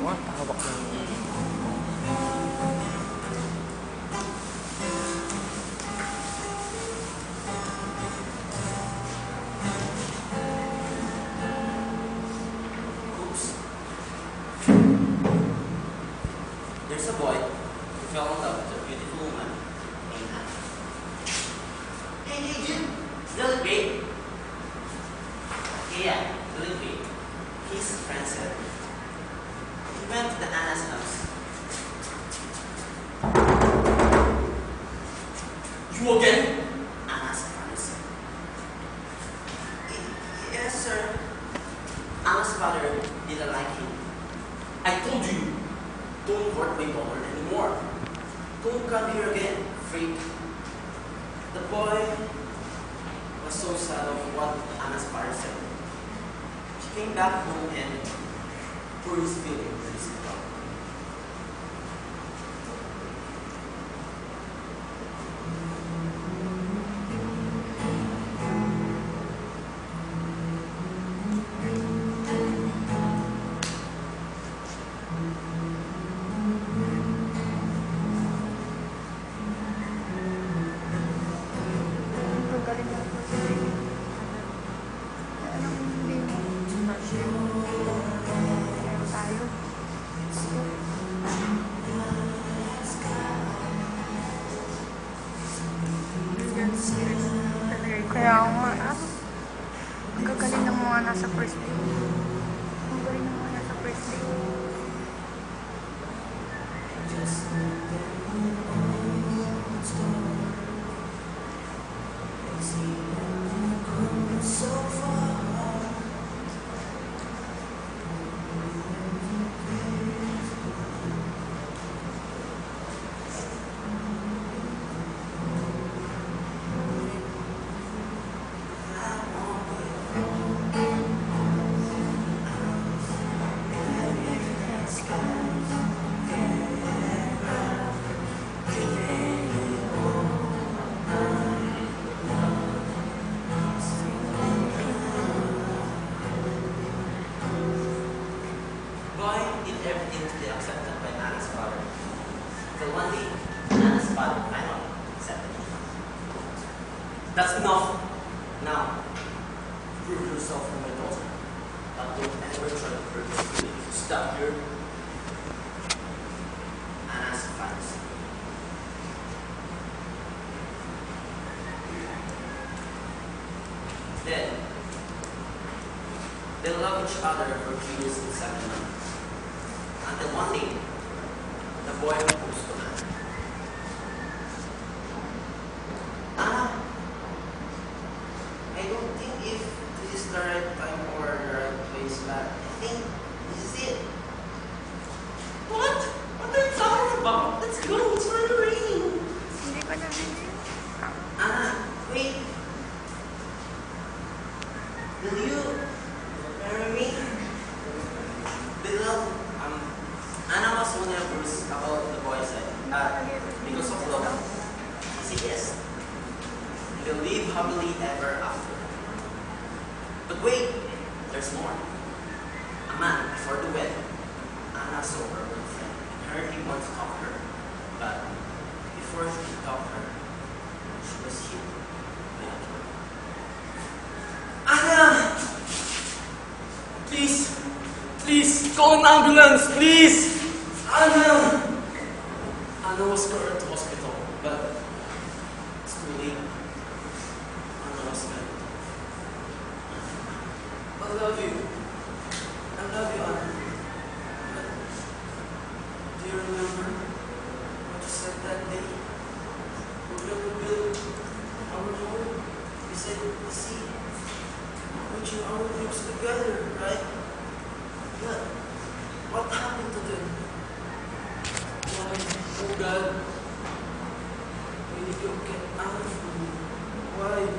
What? Hawak ng... Oops. There's a boy who fell in love with a beautiful woman named Hannah. Hey, Jim. Still great? Yeah, doing great. His friend said. He went to the Anna's house. You again? Anna's father said. Yes, sir. Anna's father didn't like him. I told you, don't hurt my daughter anymore. Don't come here again, freak. The boy was so sad of what Anna's father said. She came back home and poured his feelings to his daughter. Kaya nga, ang gagaling ng mga nasa first day. Ang galing ng mga nasa first day. Boy did everything to be accepted by Anna's father. Till one day, Anna's father finally accepted him. That's enough. Now, prove yourself from my daughter. But don't ever try to hurt your feelings. Stop here. Anna's father said. Then, they loved each other for 3 years and 7 months. Until one day, the boy proposed to Anna. Anna, I don't think if this is the right time or the right place, but I think this is it. What? What are you talking about? Let's go. It's already raining. Hindi ko na Anna, wait. Will you marry me? Little, Anna was so nervous about the boy said, because of love. She said yes. They'll live happily ever after. But wait, there's more. A man before the wedding, Anna saw her boyfriend and heard he wanted to talk to her. But before she could talk to her, she was hit by a truck. Anna! Please, call an ambulance, please! Anna! Anna was carried to hospital, but it's too late. Anna was dead. I love you. I love you, Anna. But do you remember what you said that day? We're going to build our home. You said, see, putting our lives together, right? But what happened to them? Why, oh God, why did you get out of me? Why?